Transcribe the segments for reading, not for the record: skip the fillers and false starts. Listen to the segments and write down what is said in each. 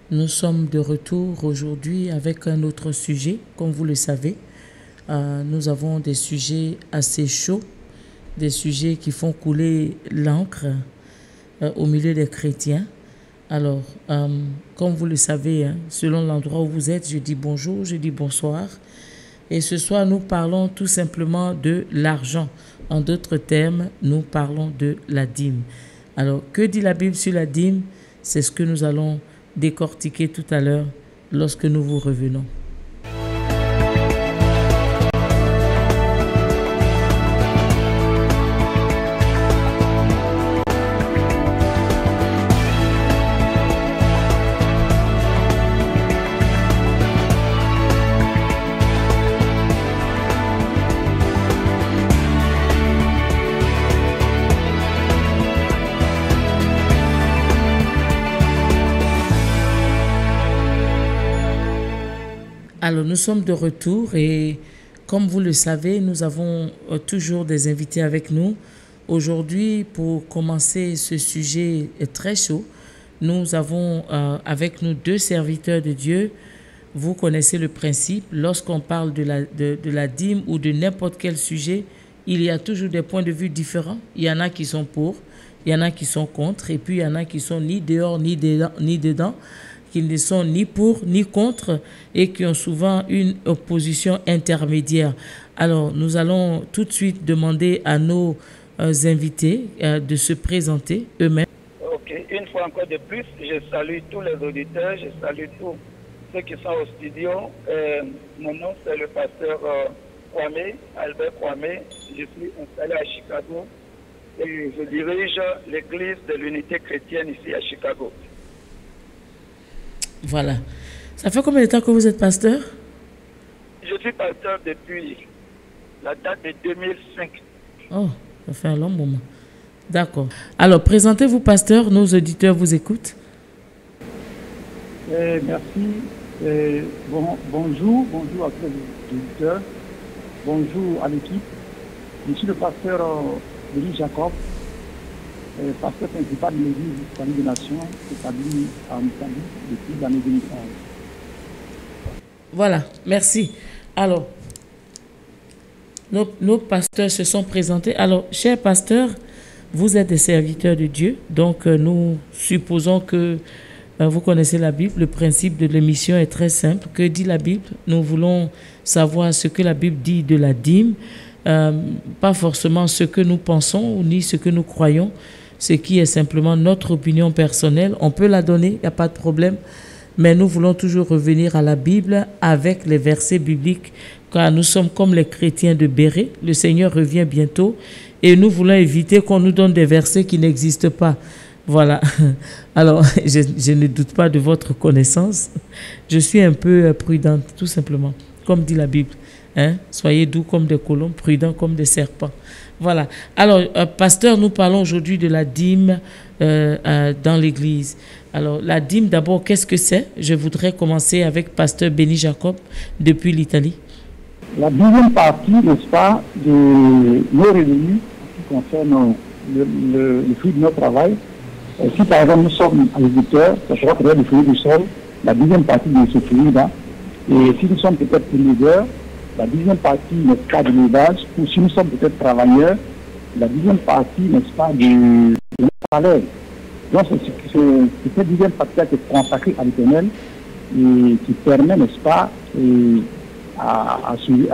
Nous sommes de retour aujourd'hui avec un autre sujet. Comme vous le savez, nous avons des sujets assez chauds, des sujets qui font couler l'encre au milieu des chrétiens. Alors, comme vous le savez, hein, selon l'endroit où vous êtes, je dis bonjour, je dis bonsoir. Et ce soir, nous parlons tout simplement de l'argent. En d'autres termes, nous parlons de la dîme. Alors, que dit la Bible sur la dîme? C'est ce que nous allons décortiquer tout à l'heure lorsque nous vous revenons. Alors, nous sommes de retour et comme vous le savez, nous avons toujours des invités avec nous. Aujourd'hui, pour commencer ce sujet très chaud, nous avons avec nous deux serviteurs de Dieu. Vous connaissez le principe. Lorsqu'on parle de la dîme ou de n'importe quel sujet, il y a toujours des points de vue différents. Il y en a qui sont pour, il y en a qui sont contre, et puis il y en a qui sont ni dehors ni dedans, qui ne sont ni pour ni contre et qui ont souvent une opposition intermédiaire. Alors, nous allons tout de suite demander à nos invités de se présenter eux-mêmes. Ok, une fois encore de plus, je salue tous les auditeurs, je salue tous ceux qui sont au studio. Mon nom, c'est le pasteur Kwame, Albert Kwame. Je suis installé à Chicago et je dirige l'église de l'unité chrétienne ici à Chicago. Voilà. Ça fait combien de temps que vous êtes pasteur? Je suis pasteur depuis la date de 2005. Oh, ça fait un long moment. D'accord. Alors, présentez-vous, pasteur. Nos auditeurs vous écoutent. Merci. Bonjour à tous les auditeurs. Bonjour à l'équipe. Je suis le pasteur Denis Jacob, pasteur principal de l'église Famille des Nations, établie en Italie depuis l'année 2011. Voilà, merci. Alors, nos pasteurs se sont présentés. Alors, chers pasteurs, vous êtes des serviteurs de Dieu, donc nous supposons que vous connaissez la Bible. Le principe de l'émission est très simple. Que dit la Bible? Nous voulons savoir ce que la Bible dit de la dîme, pas forcément ce que nous pensons ni ce que nous croyons, ce qui est simplement notre opinion personnelle. On peut la donner, il n'y a pas de problème, mais nous voulons toujours revenir à la Bible avec les versets bibliques, car nous sommes comme les chrétiens de Béret. Le Seigneur revient bientôt et nous voulons éviter qu'on nous donne des versets qui n'existent pas. Voilà. Alors, je ne doute pas de votre connaissance. Je suis un peu prudente, tout simplement, comme dit la Bible. Hein? Soyez doux comme des colombes, prudents comme des serpents. Voilà. Alors, pasteur, nous parlons aujourd'hui de la dîme dans l'Église. Alors, la dîme, d'abord, qu'est-ce que c'est? Je voudrais commencer avec pasteur Béni Jacob depuis l'Italie. La deuxième partie, n'est-ce pas, de nos revenus qui concerne le fruit de notre travail. Si par exemple nous sommes agriculteurs, ça sera peut-être le fruit du sol, la deuxième partie de ce fruit-là. Et si nous sommes peut-être éleveurs, la deuxième partie, n'est-ce pas, de l'élevage, ou si nous sommes peut-être travailleurs, la deuxième partie, n'est-ce pas, de notre salaire. Donc c'est cette deuxième partie qui est consacrée à l'Éternel et qui permet, n'est-ce pas, à la suivi,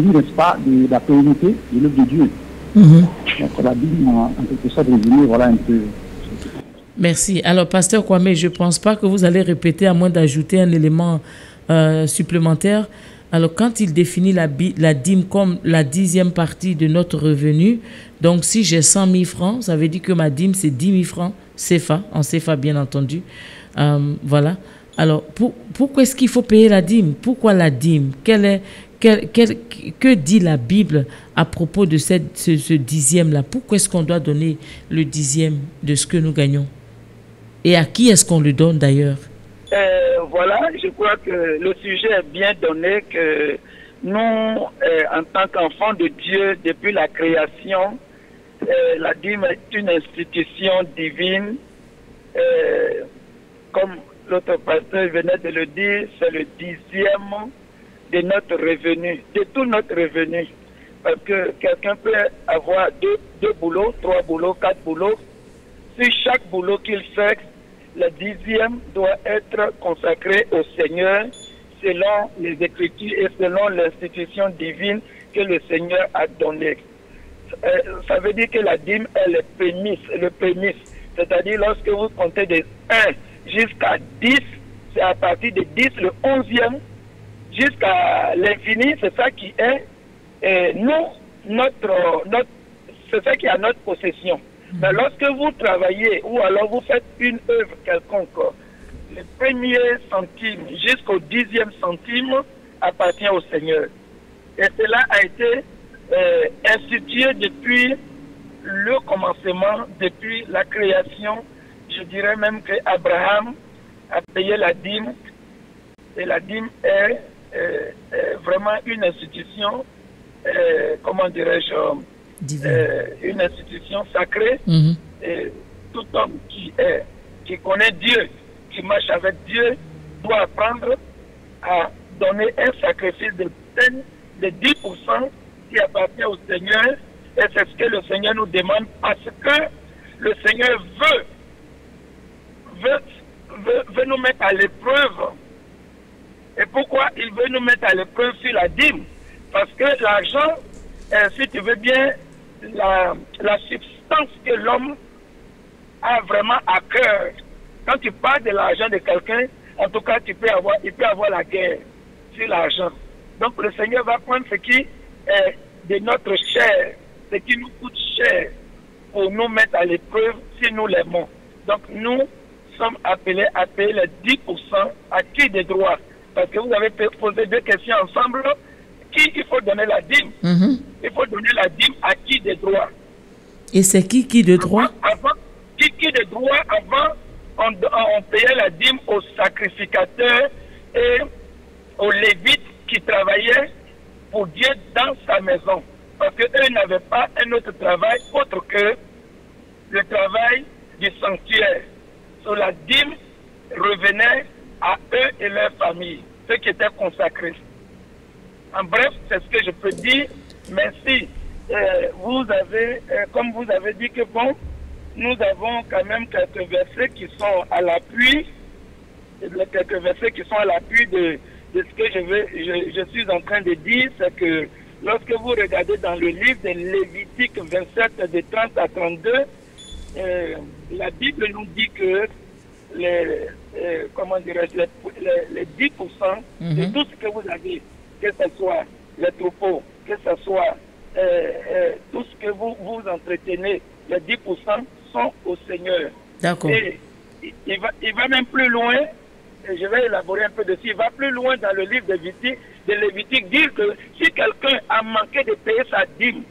n'est-ce pas, de la pérennité de l'œuvre de Dieu. Donc la Bible, en quelque sorte, résumé, voilà un peu. Merci. Alors, pasteur Kwame, je ne pense pas que vous allez répéter à moins d'ajouter un élément supplémentaire. Alors, quand il définit la dîme comme la 10e partie de notre revenu, donc si j'ai 100 000 francs, ça veut dire que ma dîme, c'est 10 000 francs CFA, en CFA bien entendu. Voilà. Alors, pourquoi est-ce qu'il faut payer la dîme? Pourquoi la dîme? Que dit la Bible à propos de ce dixième-là? Pourquoi est-ce qu'on doit donner le dixième de ce que nous gagnons? Et à qui est-ce qu'on le donne d'ailleurs? voilà, je crois que le sujet est bien donné, que nous, en tant qu'enfants de Dieu, depuis la création, la dîme est une institution divine. Comme l'autre pasteur venait de le dire, c'est le 10e de notre revenu, de tout notre revenu. Parce que quelqu'un peut avoir deux boulots, 3 boulots, 4 boulots. Si chaque boulot qu'il fait, le 10e doit être consacré au Seigneur selon les Écritures et selon l'institution divine que le Seigneur a donnée. Ça veut dire que la dîme est le prémisse. C'est-à-dire lorsque vous comptez de 1 jusqu'à 10, c'est à partir de 10, le 11e, jusqu'à l'infini, c'est ça qui est c'est ça qui est à notre possession. Mais lorsque vous travaillez ou alors vous faites une œuvre quelconque, le premier centime jusqu'au 10e centime appartient au Seigneur. Et cela a été institué depuis le commencement, depuis la création. Je dirais même que Abraham a payé la dîme. Et la dîme est vraiment une institution, comment dirais-je, une institution sacrée. Et tout homme qui connaît Dieu, qui marche avec Dieu, doit apprendre à donner un sacrifice de 10% qui appartient au Seigneur. Et c'est ce que le Seigneur nous demande, parce que le Seigneur veut nous mettre à l'épreuve. Et pourquoi il veut nous mettre à l'épreuve sur la dîme? Parce que l'argent, si tu veux bien, la substance que l'homme a vraiment à cœur. Quand tu parles de l'argent de quelqu'un, en tout cas, il peut avoir la guerre sur l'argent. Donc le Seigneur va prendre ce qui est de notre chair, ce qui nous coûte cher, pour nous mettre à l'épreuve si nous l'aimons. Donc nous sommes appelés à payer les 10% à qui de droit? Parce que vous avez posé 2 questions ensemble. Qui il faut donner la dîme? Il faut donner la dîme à qui de droit? Et c'est qui de droit? Qui de droit? Avant, on payait la dîme aux sacrificateurs et aux lévites qui travaillaient pour Dieu dans sa maison. Parce qu'eux n'avaient pas un autre travail autre que le travail du sanctuaire. So, la dîme revenait à eux et leur famille, ceux qui étaient consacrés. En bref, c'est ce que je peux dire. Mais si vous avez, comme vous avez dit que bon, nous avons quand même quelques versets qui sont à l'appui, quelques versets qui sont à l'appui de ce que je suis en train de dire, c'est que lorsque vous regardez dans le livre de Lévitique 27, de 30 à 32, la Bible nous dit que les 10% de tout ce que vous avez, que ce soit les troupeaux, que ce soit tout ce que vous entretenez, les 10% sont au Seigneur. D'accord. Et il va même plus loin, et je vais élaborer un peu dessus, il va plus loin dans le livre de Lévitique, dire que si quelqu'un a manqué de payer sa dîme,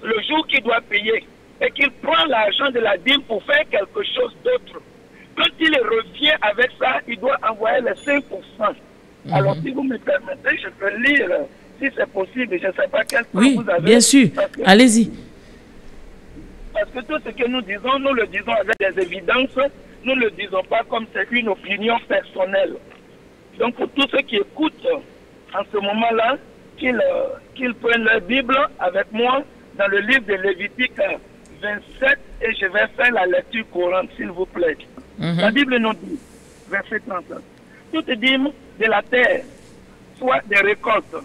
le jour qu'il doit payer, et qu'il prend l'argent de la dîme pour faire quelque chose d'autre, quand il revient avec ça, il doit envoyer les 5%. Alors, si vous me permettez, je peux lire, si c'est possible, je ne sais pas quel temps vous avez. Oui, bien sûr. Allez-y. Parce que tout ce que nous disons, nous le disons avec des évidences, nous ne le disons pas comme c'est une opinion personnelle. Donc, pour tous ceux qui écoutent en ce moment-là, qu'ils prennent leur Bible avec moi dans le livre de Lévitique 27 et je vais faire la lecture courante, s'il vous plaît. La Bible nous dit, verset 30, toute dîme de la terre, soit des récoltes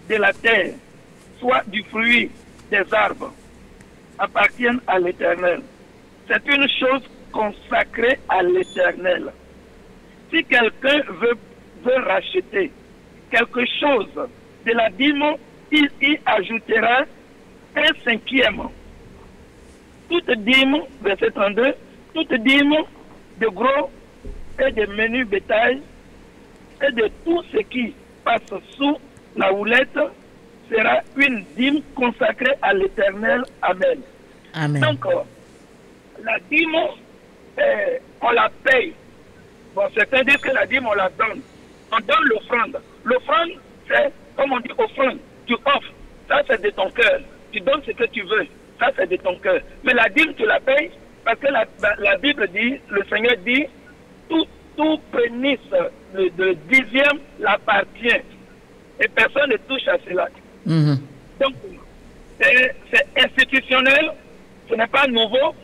de la terre, soit du fruit des arbres, appartiennent à l'Éternel. C'est une chose consacrée à l'Éternel. Si quelqu'un veut racheter quelque chose de la dîme, il y ajoutera 1/5. Toute dîme, verset 32, toute dîme de gros et de menu bétail et de tout ce qui passe sous la houlette sera une dîme consacrée à l'Éternel. Amen. Amen. Donc, la dîme, on la paye Bon, certains disent que la dîme, on la donne. On donne l'offrande. L'offrande, c'est, comme on dit, offrande. Tu offres. Ça, c'est de ton cœur. Tu donnes ce que tu veux. Ça, c'est de ton cœur. Mais la dîme, tu la payes parce que la Bible dit, le Seigneur dit, tout prémisse de dixième l'appartient. Et personne ne touche à cela. Donc, c'est institutionnel. Ce n'est pas nouveau.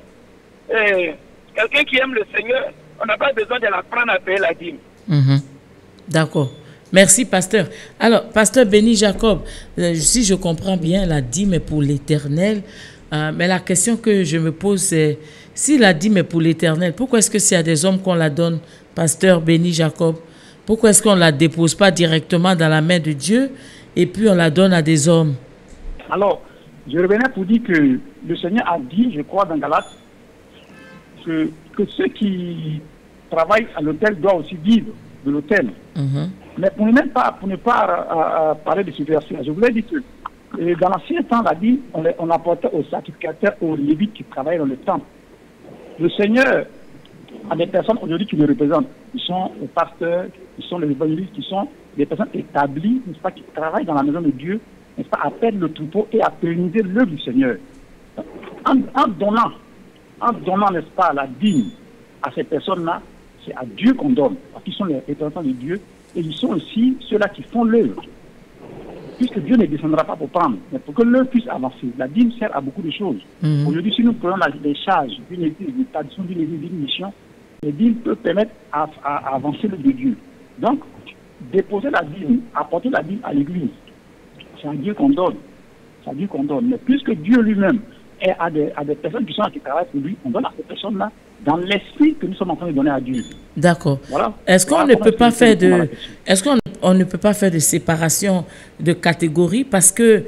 Quelqu'un qui aime le Seigneur, on n'a pas besoin de l'apprendre à payer la dîme. D'accord. Merci, pasteur. Alors, pasteur Béni Jacob, si je comprends bien, la dîme est pour l'Éternel. Mais la question que je me pose, c'est, si la dîme est pour l'Éternel, pourquoi est-ce que c'est à des hommes qu'on la donne, pasteur Béni Jacob? Pourquoi est-ce qu'on ne la dépose pas directement dans la main de Dieu et puis on la donne à des hommes? Alors, je revenais pour dire que le Seigneur a dit, je crois, dans Galates, que ceux qui travaillent à l'hôtel doivent aussi vivre de l'hôtel. Mais pour ne pas parler de ce verset, je voulais dire que dans l'ancien temps, la dit, on apportait aux sacrificateurs, aux lévites qui travaillaient dans le temple. Le Seigneur a des personnes aujourd'hui qui le représentent. Ils sont les pasteurs, ils sont les évangélistes, qui sont des personnes établies, n'est-ce pas, qui travaillent dans la maison de Dieu, n'est-ce pas, à perdre le troupeau et à pérenniser l'œuvre du Seigneur. En donnant, n'est-ce pas, la dîme à ces personnes-là, c'est à Dieu qu'on donne, parce qu'ils sont les représentants de Dieu, et ils sont aussi ceux-là qui font l'œuvre. Puisque Dieu ne descendra pas pour prendre, mais pour que l'œuvre puisse avancer. La dîme sert à beaucoup de choses. Aujourd'hui, si nous prenons les charges d'une église, d'une tradition, d'une église, d'une mission, les dîmes peuvent permettre à avancer l'œuvre de Dieu. Donc, déposer la dîme, apporter la dîme à l'église, c'est à Dieu qu'on donne. C'est à Dieu qu'on donne. Mais puisque Dieu lui-même est à des personnes qui travaillent pour lui, on donne à ces personnes-là dans l'esprit que nous sommes en train de donner à Dieu. D'accord. Voilà. Est-ce qu'on ne peut pas faire on ne peut pas faire de séparation de catégories parce que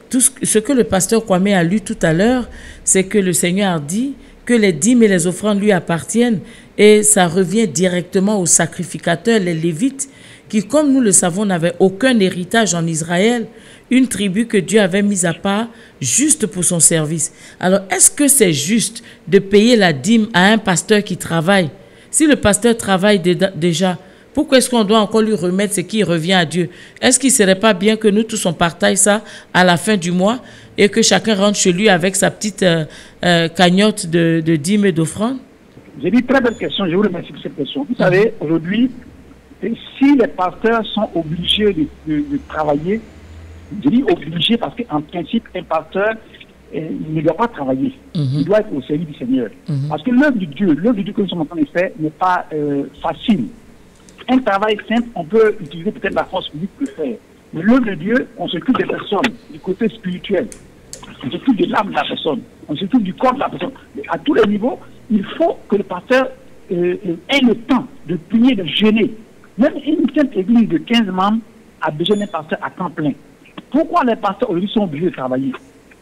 tout ce que le pasteur Kwame a lu tout à l'heure, c'est que le Seigneur dit que les dîmes et les offrandes lui appartiennent et ça revient directement aux sacrificateurs, les Lévites, qui, comme nous le savons, n'avaient aucun héritage en Israël, une tribu que Dieu avait mise à part juste pour son service. Alors, est-ce que c'est juste de payer la dîme à un pasteur qui travaille? Si le pasteur travaille déjà, pourquoi est-ce qu'on doit encore lui remettre ce qui revient à Dieu? Est-ce qu'il ne serait pas bien que nous tous on partage ça à la fin du mois et que chacun rentre chez lui avec sa petite cagnotte de dîmes et d'offrandes? J'ai dit très belle question, je vous remercie pour cette question. Vous savez, aujourd'hui, si les pasteurs sont obligés de travailler, je dis obligé parce qu'en principe, un pasteur ne doit pas travailler. Il doit être au service du Seigneur. Parce que l'œuvre de Dieu que nous sommes en train de faire n'est pas facile. Un travail simple, on peut utiliser peut-être la force publique pour le faire. Mais l'œuvre de Dieu, on s'occupe des personnes, du côté spirituel. On s'occupe de l'âme de la personne. On s'occupe du corps de la personne. À tous les niveaux, il faut que le pasteur ait le temps de prier, de jeûner. Même une simple église de 15 membres a besoin d'un pasteur à temps plein. Pourquoi les pasteurs aujourd'hui sont obligés de travailler?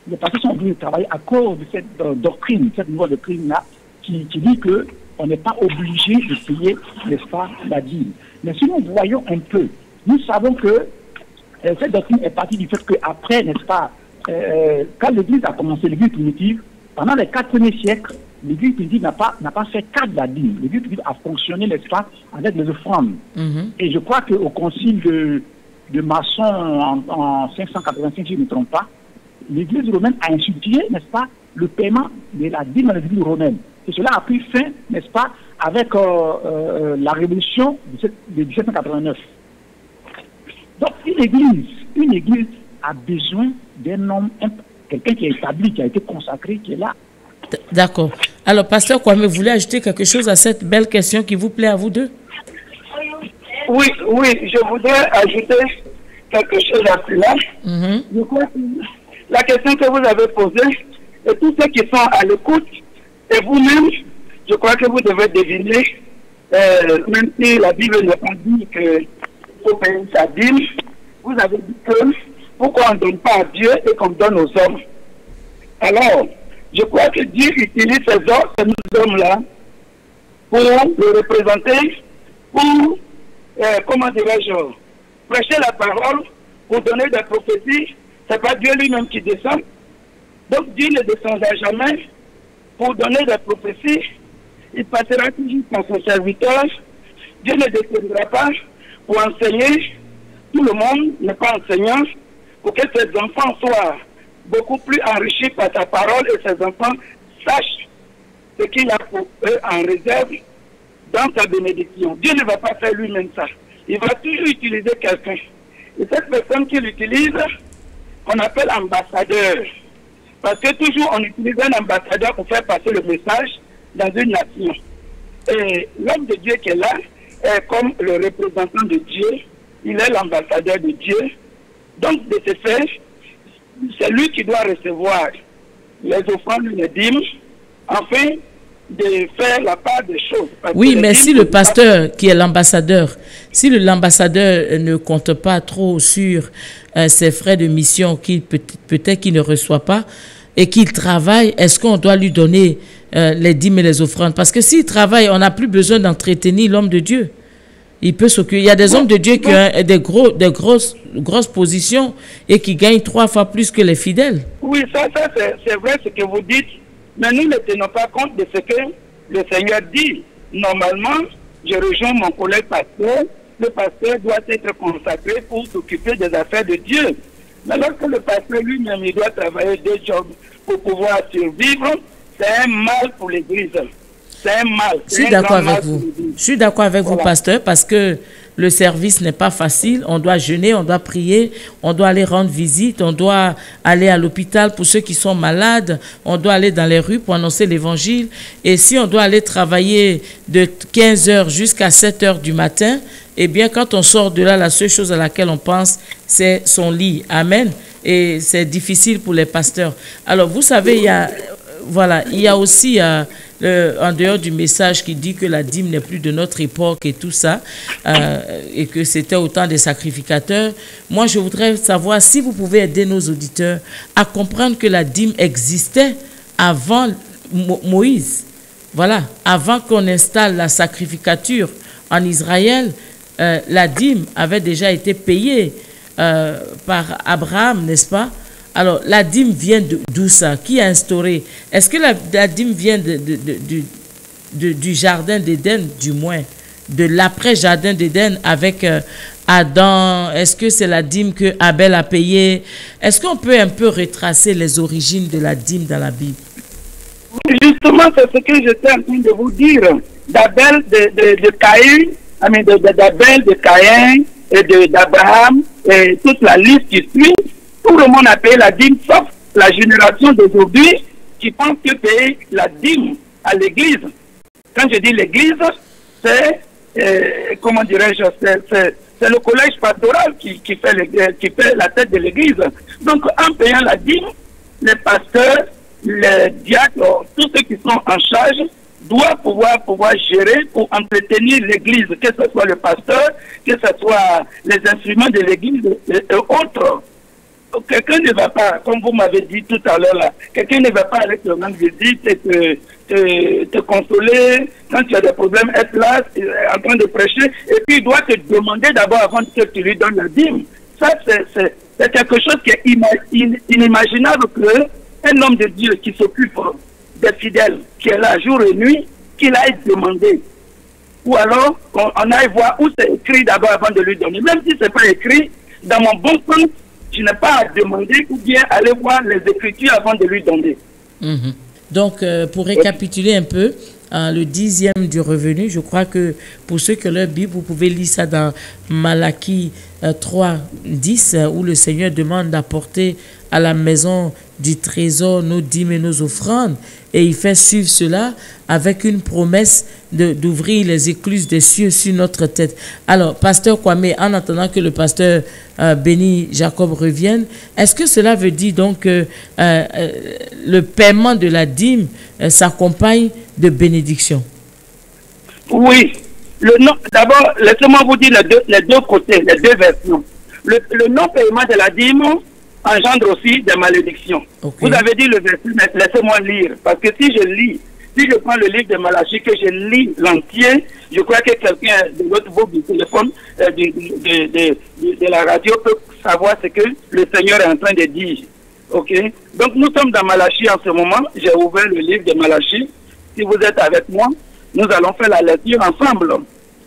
Les pasteurs sont obligés de travailler à cause de cette doctrine, cette nouvelle doctrine-là, qui dit qu'on n'est pas obligé de payer, n'est-ce pas, la dîme. Mais si nous voyons un peu, nous savons que cette doctrine est partie du fait qu'après, n'est-ce pas, quand l'Église a commencé, l'Église primitive, pendant les 4 premiers siècles, l'Église primitive n'a pas fait cas de la dîme. L'Église primitive a fonctionné, n'est-ce pas, avec les offrandes. Et je crois qu'au concile de Maçon en 585, si je ne me trompe pas, l'Église romaine a institué, n'est-ce pas, le paiement de la dîme à l'Église romaine. Et cela a pris fin, n'est-ce pas, avec la révolution de 1789. Donc une église a besoin d'un homme, quelqu'un qui est établi, qui a été consacré, qui est là. D'accord. Alors, pasteur Kwame, vous voulez ajouter quelque chose à cette belle question qui vous plaît à vous deux? Oui, je voudrais ajouter quelque chose à cela. Je crois que la question que vous avez posée, et tous ceux qui sont à l'écoute, et vous-même, je crois que vous devez deviner, même si la Bible n'a pas dit qu'il faut payer sa dîme, vous avez dit que pourquoi on ne donne pas à Dieu et qu'on donne aux hommes. Alors, je crois que Dieu utilise ces hommes-là pour le représenter, pour, comment dirais-je, prêcher la parole, pour donner des prophéties. Ce n'est pas Dieu lui-même qui descend. Donc Dieu ne descendra jamais pour donner des prophéties il passera toujours par son serviteur. Dieu ne descendra pas pour enseigner. Tout le monde n'est pas enseignant. Pour que ses enfants soient beaucoup plus enrichis par sa parole et ses enfants sachent ce qu'il a pour eux en réserve dans sa bénédiction. Dieu ne va pas faire lui-même ça. Il va toujours utiliser quelqu'un. Et cette personne qu'il utilise, on appelle ambassadeur. Parce que toujours on utilise un ambassadeur pour faire passer le message dans une nation. Et l'homme de Dieu qui est là est comme le représentant de Dieu. Il est l'ambassadeur de Dieu. Donc, de ce fait, c'est lui qui doit recevoir les offrandes, les dîmes, afin de faire la part des choses. Oui, mais si le pasteur qui est l'ambassadeur, si l'ambassadeur ne compte pas trop sur ses frais de mission qu'il peut-être qu'il ne reçoit pas et qu'il travaille, est-ce qu'on doit lui donner les dîmes et les offrandes? Parce que s'il travaille, on n'a plus besoin d'entretenir l'homme de Dieu. Il peut s'occuper. Il y a des hommes de Dieu qui ont des grosses positions et qui gagnent 3 fois plus que les fidèles. Oui, ça c'est vrai ce que vous dites, mais nous ne tenons pas compte de ce que le Seigneur dit. Normalement, je rejoins mon collègue pasteur, le pasteur doit être consacré pour s'occuper des affaires de Dieu. Mais lorsque le pasteur lui-même, il doit travailler 2 jobs pour pouvoir survivre, c'est un mal pour l'Église. C'est un mal. Je suis d'accord avec vous. Je suis d'accord avec vous, pasteur, parce que le service n'est pas facile. On doit jeûner, on doit prier, on doit aller rendre visite, on doit aller à l'hôpital pour ceux qui sont malades, on doit aller dans les rues pour annoncer l'évangile. Et si on doit aller travailler de 15 h jusqu'à 7 h du matin, eh bien, quand on sort de là, la seule chose à laquelle on pense, c'est son lit. Amen. Et c'est difficile pour les pasteurs. Alors, vous savez, il y a aussi... en dehors du message qui dit que la dîme n'est plus de notre époque et tout ça, et que c'était au temps des sacrificateurs, moi je voudrais savoir si vous pouvez aider nos auditeurs à comprendre que la dîme existait avant Moïse. Voilà, avant qu'on installe la sacrificature en Israël, la dîme avait déjà été payée par Abraham, n'est-ce pas? Alors, la dîme vient d'où ça? Qui a instauré? Est-ce que la dîme vient du jardin d'Éden, du moins, de l'après-jardin d'Éden avec Adam? Est-ce que c'est la dîme que Abel a payée? Est-ce qu'on peut un peu retracer les origines de la dîme dans la Bible? Justement, c'est ce que j'étais en train de vous dire. D'Abel, de Caïn, d'Abel, de Caïn et d'Abraham, et toute la liste qui suit. Tout le monde a payé la dîme, sauf la génération d'aujourd'hui qui pense que payer la dîme à l'église. Quand je dis l'église, c'est, comment dirais-je, c'est le collège pastoral qui fait la tête de l'église. Donc, en payant la dîme, les pasteurs, les diacres, tous ceux qui sont en charge, doivent pouvoir gérer pour entretenir l'église, que ce soit le pasteur, que ce soit les instruments de l'église et autres. Quelqu'un ne va pas, comme vous m'avez dit tout à l'heure là, quelqu'un ne va pas aller te rendre visite et te consoler quand tu as des problèmes, être là en train de prêcher, et puis il doit te demander d'abord avant que tu lui donnes la dîme. Ça, c'est quelque chose qui est inimaginable qu'un homme de Dieu qui s'occupe des fidèles, qui est là jour et nuit, qu'il aille demander. Ou alors, on aille voir où c'est écrit d'abord avant de lui donner. Même si ce n'est pas écrit, dans mon bon sens, je n'ai pas à demander ou bien aller voir les Écritures avant de lui donner. Donc, pour récapituler un peu, le 10e du revenu, je crois que pour ceux qui ont leur Bible, vous pouvez lire ça dans Malachie 3, 10, où le Seigneur demande d'apporter à la maison du trésor nos dîmes et nos offrandes. Et il fait suivre cela avec une promesse d'ouvrir les écluses des cieux sur notre tête. Alors, pasteur Kwame, en attendant que le pasteur Béni Jacob revienne, est-ce que cela veut dire donc que le paiement de la dîme s'accompagne de bénédictions? Oui. D'abord, laissez-moi vous dire les deux côtés, les deux versions. Le non-paiement de la dîme engendre aussi des malédictions. Okay. Vous avez dit le verset, mais laissez-moi lire. Parce que si je prends le livre de Malachie, que je lis l'entier, je crois que quelqu'un de votre bout du téléphone, de la radio peut savoir ce que le Seigneur est en train de dire. Ok? Donc nous sommes dans Malachie en ce moment. J'ai ouvert le livre de Malachie. Si vous êtes avec moi, Nous allons faire la lecture ensemble.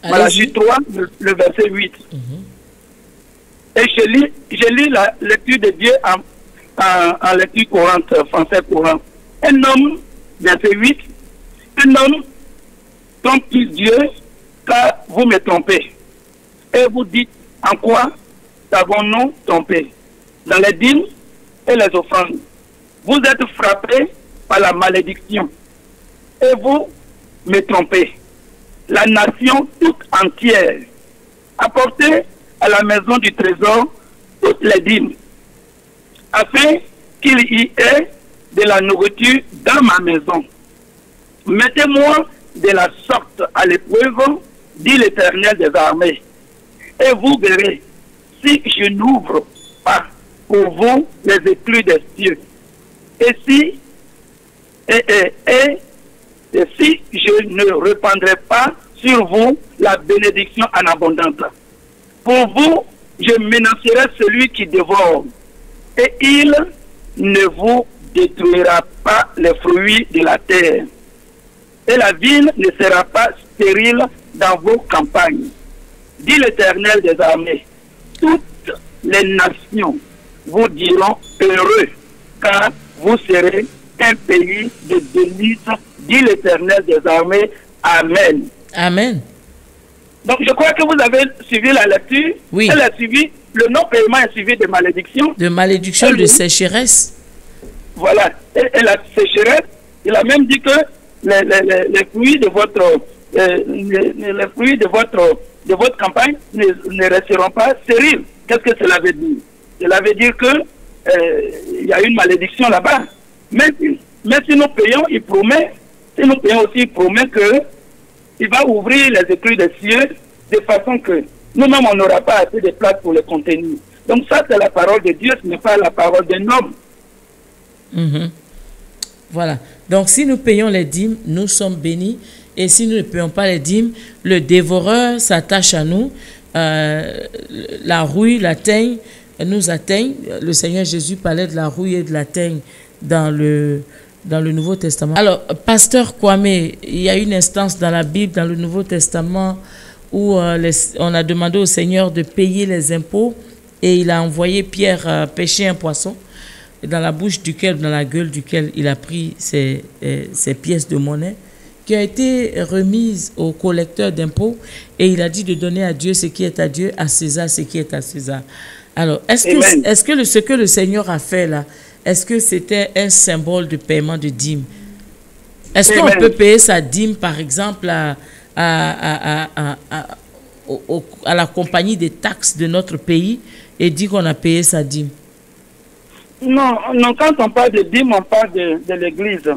Malachie 3, le verset 8. Et je lis la lecture de Dieu en lecture courante, français courant. Un homme, verset 8, un homme trompe Dieu car vous me trompez. Et vous dites, en quoi avons-nous trompé? Dans les dîmes et les offrandes. Vous êtes frappés par la malédiction. Et vous me trompez. La nation toute entière. Apportez à la maison du trésor toutes les dîmes, afin qu'il y ait de la nourriture dans ma maison. Mettez-moi de la sorte à l'épreuve, dit l'Éternel des armées, et vous verrez si je n'ouvre pas pour vous les écluses des cieux, et si je ne répandrai pas sur vous la bénédiction en abondance. Pour vous, je menacerai celui qui dévore, et il ne vous détruira pas les fruits de la terre. Et la ville ne sera pas stérile dans vos campagnes, dit l'Éternel des armées. Toutes les nations vous diront heureux, car vous serez un pays de délices, dit l'Éternel des armées. Amen. Amen. Donc je crois que vous avez suivi la lecture. Oui. Elle a suivi, le non-paiement est suivi de malédiction. De malédiction, de sécheresse. Voilà. Et la sécheresse, il a même dit que les fruits de votre les fruits de votre campagne ne resteront pas stériles. Qu'est-ce que cela veut dire? Cela veut dire que il y a une malédiction là-bas. Mais si nous payons, il promet, si nous payons aussi, il promet que il va ouvrir les écluses des cieux de façon que nous-mêmes, on n'aura pas assez de place pour les contenir. Donc ça, c'est la parole de Dieu, ce n'est pas la parole d'un homme. Voilà. Donc si nous payons les dîmes, nous sommes bénis. Et si nous ne payons pas les dîmes, le dévoreur s'attache à nous. La rouille, la teigne nous atteignent. Le Seigneur Jésus parlait de la rouille et de la teigne dans le Nouveau Testament. Alors, Pasteur Kwame, il y a une instance dans la Bible, dans le Nouveau Testament, où on a demandé au Seigneur de payer les impôts et il a envoyé Pierre pêcher un poisson, dans la bouche duquel, dans la gueule duquel il a pris ces pièces de monnaie qui ont été remises au collecteur d'impôts et il a dit de donner à Dieu ce qui est à Dieu, à César ce qui est à César. Alors, est-ce que ce que le Seigneur a fait là, est-ce que c'était un symbole de paiement de dîme? Est-ce qu'on peut payer sa dîme, par exemple, à la compagnie des taxes de notre pays et dire qu'on a payé sa dîme? Non, quand on parle de dîme, on parle de l'Église.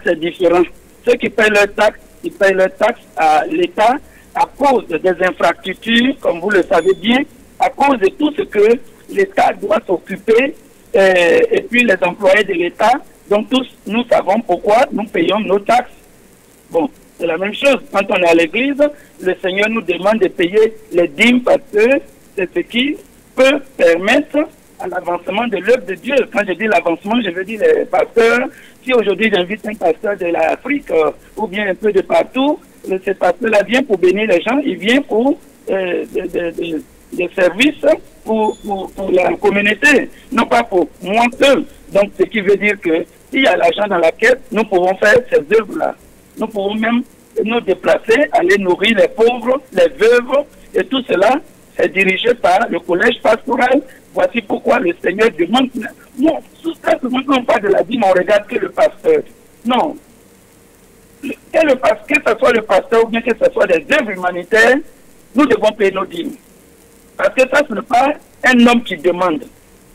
C'est différent. Ceux qui payent leurs taxes, ils payent leurs taxes à l'État à cause des infrastructures, comme vous le savez bien, à cause de tout ce que l'État doit s'occuper, et puis les employés de l'État. Donc tous, nous savons pourquoi nous payons nos taxes. Bon, c'est la même chose. Quand on est à l'église, le Seigneur nous demande de payer les dîmes parce que c'est ce qui peut permettre à l'avancement de l'œuvre de Dieu. Quand je dis l'avancement, je veux dire les pasteurs. Si aujourd'hui j'invite un pasteur de l'Afrique ou bien un peu de partout, ce pasteur-là vient pour bénir les gens, il vient pour des services pour la communauté, non pas pour moi seul. Donc, ce qui veut dire que s'il y a l'argent dans la caisse, nous pouvons faire ces œuvres-là. Nous pouvons même nous déplacer, aller nourrir les pauvres, les veuves, et tout cela est dirigé par le collège pastoral. Voici pourquoi le Seigneur demande. Non, tout ça, quand on parle de la dîme, on regarde que le pasteur. Non. Que ce soit le pasteur ou bien que ce soit des œuvres humanitaires, nous devons payer nos dîmes. Parce que ça, ce n'est pas un homme qui demande.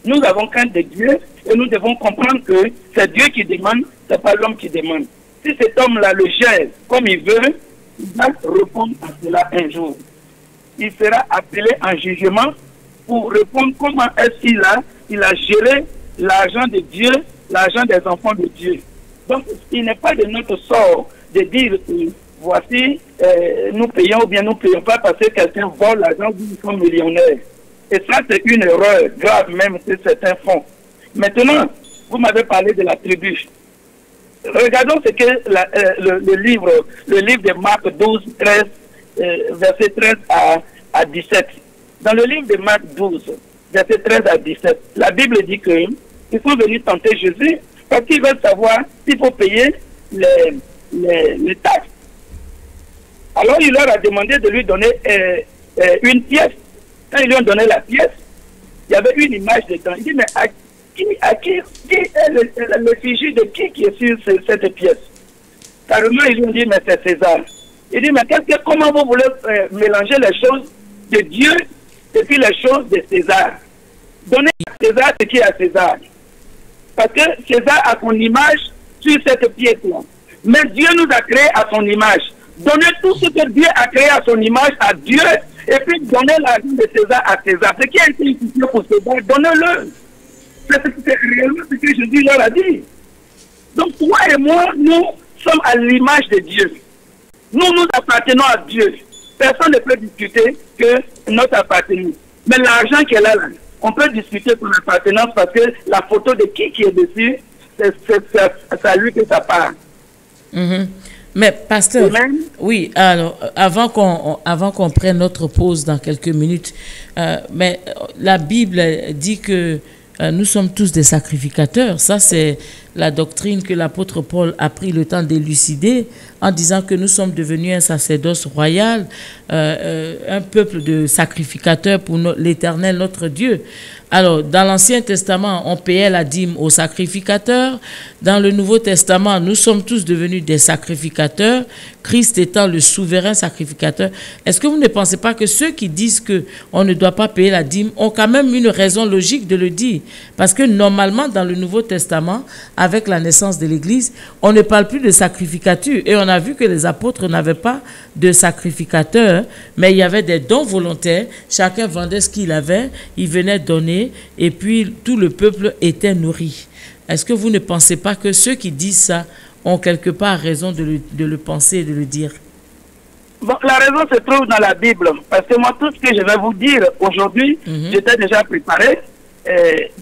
Nous avons crainte de Dieu et nous devons comprendre que c'est Dieu qui demande, ce n'est pas l'homme qui demande. Si cet homme-là le gère comme il veut, il va répondre à cela un jour. Il sera appelé en jugement pour répondre comment est-ce qu'il a géré l'argent de Dieu, l'argent des enfants de Dieu. Donc, il n'est pas de notre sort de dire voici, nous payons ou bien nous ne payons pas parce que quelqu'un vole l'argent ou nous sommes millionnaires. Et ça, c'est une erreur grave même sur certains fonds. Maintenant, vous m'avez parlé de la tribu. regardons ce que le livre de Marc 12, 13, verset 13 à 17. Dans le livre de Marc 12, verset 13 à 17, la Bible dit qu'ils sont venus tenter Jésus parce qu'ils veulent savoir s'il faut payer les taxes. Alors il leur a demandé de lui donner une pièce. Quand ils lui ont donné la pièce, il y avait une image dedans. Il dit, mais à qui est l'effigie de qui est sur cette pièce? Carrément, ils lui ont dit, mais c'est César. Il dit, mais comment vous voulez mélanger les choses de Dieu et puis les choses de César? Donnez à César ce qui est à César. Parce que César a son image sur cette pièce-là. Mais Dieu nous a créés à son image. Donnez tout ce que Dieu a créé à son image à Dieu et puis donnez l'argent de César à César. Ce qui a été utilisé pour César, donnez-le. C'est réellement ce que Jésus leur a dit. Donc toi et moi, nous sommes à l'image de Dieu. Nous appartenons à Dieu. Personne ne peut discuter que notre appartenance. Mais l'argent qui est là, on peut discuter pour l'appartenance parce que la photo de qui est dessus, c'est à lui que ça part. Mais pasteur, oui, alors avant qu'on prenne notre pause dans quelques minutes, mais la Bible dit que nous sommes tous des sacrificateurs. Ça, c'est la doctrine que l'apôtre Paul a pris le temps d'élucider en disant que nous sommes devenus un sacerdoce royal, un peuple de sacrificateurs pour l'Éternel, notre Dieu. Alors, dans l'Ancien Testament, on payait la dîme aux sacrificateurs. Dans le Nouveau Testament, nous sommes tous devenus des sacrificateurs, Christ étant le souverain sacrificateur. Est-ce que vous ne pensez pas que ceux qui disent qu'on ne doit pas payer la dîme ont quand même une raison logique de le dire? Parce que normalement, dans le Nouveau Testament, avec la naissance de l'Église, on ne parle plus de sacrificature. Et on a vu que les apôtres n'avaient pas de sacrificateurs, mais il y avait des dons volontaires. Chacun vendait ce qu'il avait, il venait donner, et puis tout le peuple était nourri. Est-ce que vous ne pensez pas que ceux qui disent ça ont quelque part raison de le penser et de le dire? Bon, la raison se trouve dans la Bible. Parce que moi, tout ce que je vais vous dire aujourd'hui, j'étais déjà préparé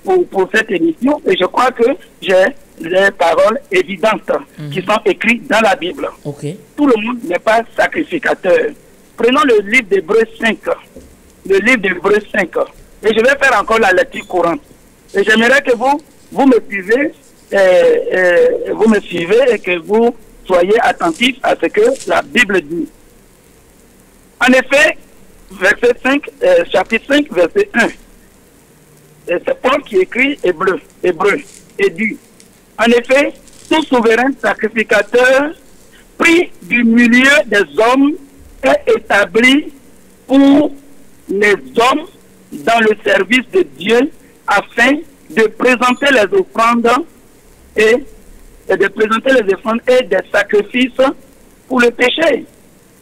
pour cette émission. Et je crois que j'ai des paroles évidentes qui sont écrites dans la Bible. Tout le monde n'est pas sacrificateur. Prenons le livre d'Hébreux 5. Le livre d'Hébreux 5. Et je vais faire encore la lecture courante. Et j'aimerais que vous me suivez, et que vous soyez attentifs à ce que la Bible dit. En effet, verset 5, chapitre 5, verset 1. C'est Paul qui écrit hébreu, et dit, en effet, tout souverain sacrificateur pris du milieu des hommes est établi pour les hommes dans le service de Dieu afin de présenter les offrandes et des sacrifices pour le péché.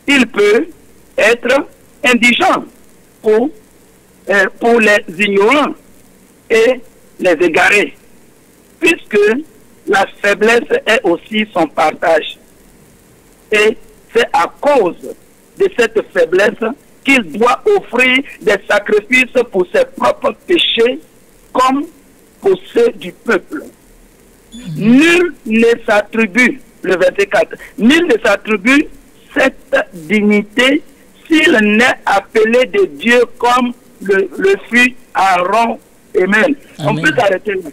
Il peut être indigent pour les ignorants et les égarés, puisque la faiblesse est aussi son partage. Et c'est à cause de cette faiblesse qu'il doit offrir des sacrifices pour ses propres péchés comme pour ceux du peuple. Nul ne s'attribue, le verset 4, nul ne s'attribue cette dignité s'il n'est appelé de Dieu comme le fut Aaron. Amen. On peut s'arrêter là.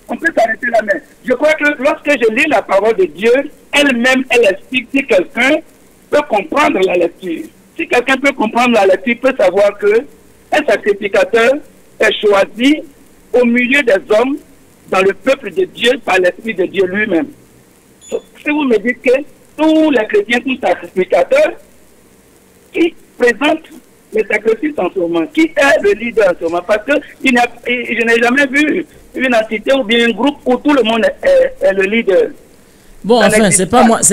On peut s'arrêter là, mais je crois que lorsque je lis la parole de Dieu, elle-même, elle explique si quelqu'un peut comprendre la lecture. Si quelqu'un peut comprendre la lecture, il peut savoir que un sacrificateur est choisi au milieu des hommes, dans le peuple de Dieu, par l'Esprit de Dieu lui-même. Si vous me dites que tous les chrétiens sont sacrificateurs, qui présentent les sacrifices en ce moment, qui est le leader en ce moment? Parce que je n'ai jamais vu une entité ou bien un groupe où tout le monde est le leader. Bon, enfin, c'est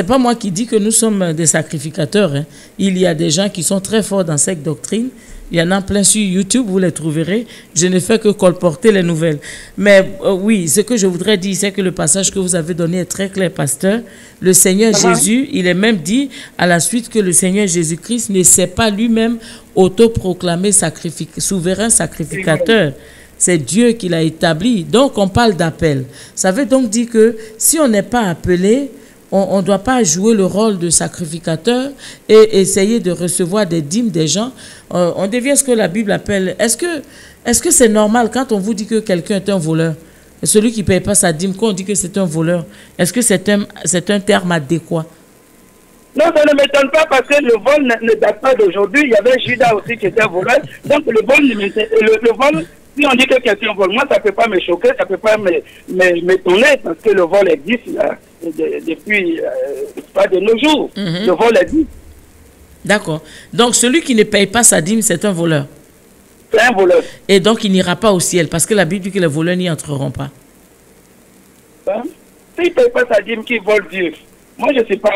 pas moi qui dis que nous sommes des sacrificateurs. Hein. Il y a des gens qui sont très forts dans cette doctrine. Il y en a plein sur YouTube, vous les trouverez. Je ne fais que colporter les nouvelles. Mais oui, ce que je voudrais dire, c'est que le passage que vous avez donné est très clair, pasteur. Le Seigneur Jésus, il est même dit à la suite que le Seigneur Jésus-Christ ne s'est pas lui-même autoproclamé souverain sacrificateur. C'est Dieu qui l'a établi. Donc, on parle d'appel. Ça veut donc dire que si on n'est pas appelé, on ne doit pas jouer le rôle de sacrificateur et essayer de recevoir des dîmes des gens. On devient ce que la Bible appelle. Est-ce que c'est normal quand on vous dit que quelqu'un est un voleur? Celui qui ne paye pas sa dîme, quand on dit que c'est un voleur, est-ce que c'est un terme adéquat? Non, ça ne m'étonne pas parce que le vol ne date pas d'aujourd'hui. Il y avait Judas aussi qui était un voleur. Donc le vol, si on dit que quelqu'un vole, moi ça ne peut pas me choquer, ça ne peut pas m'étonner parce que le vol existe là, depuis pas de nos jours. Le vol existe. D'accord. Donc celui qui ne paye pas sa dîme, c'est un voleur. C'est un voleur. Et donc il n'ira pas au ciel parce que la Bible dit que les voleurs n'y entreront pas. Hein? S'il ne paye pas sa dîme, qui vole Dieu? Moi, je ne suis pas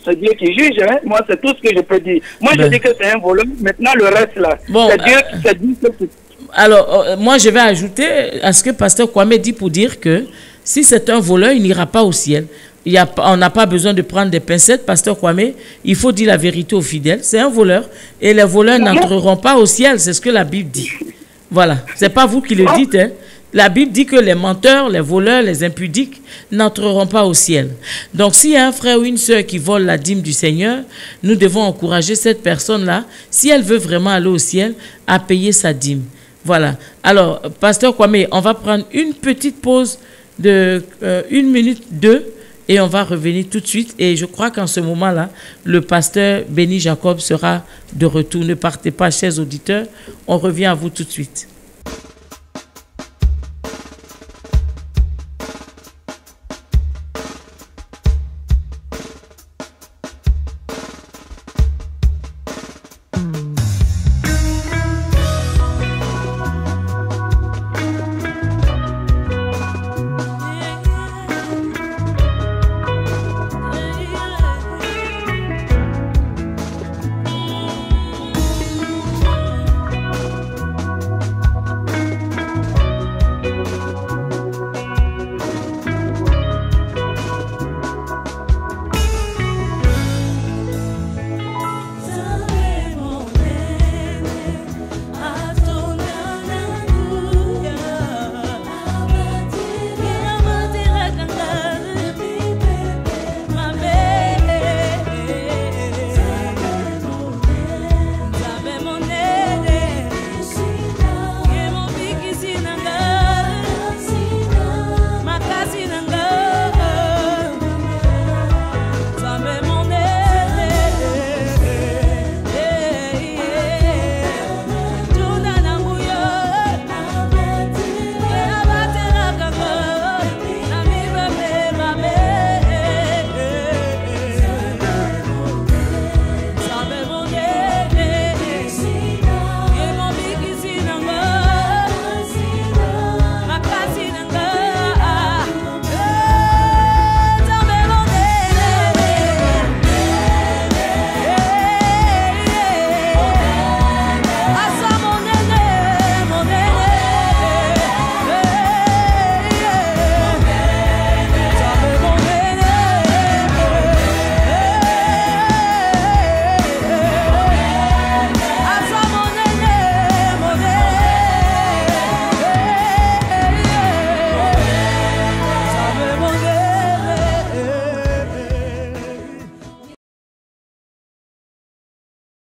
ce Dieu qui juge. Hein? Moi, c'est tout ce que je peux dire. Moi, je dis que c'est un voleur. Maintenant, le reste, là, bon, c'est Dieu qui... Alors, moi, je vais ajouter à ce que Pasteur Kwame dit pour dire que si c'est un voleur, il n'ira pas au ciel. On n'a pas besoin de prendre des pincettes, Pasteur Kwame. Il faut dire la vérité aux fidèles. C'est un voleur. Et les voleurs n'entreront pas au ciel. C'est ce que la Bible dit. Voilà. Ce n'est pas vous qui le dites, hein. La Bible dit que les menteurs, les voleurs, les impudiques n'entreront pas au ciel. Donc, s'il y a un frère ou une sœur qui vole la dîme du Seigneur, nous devons encourager cette personne-là, si elle veut vraiment aller au ciel, à payer sa dîme. Voilà. Alors, Pasteur Kwame, on va prendre une petite pause de 1 minute 2 et on va revenir tout de suite. Et je crois qu'en ce moment-là, le pasteur Béni Jacob sera de retour. Ne partez pas, chers auditeurs. On revient à vous tout de suite.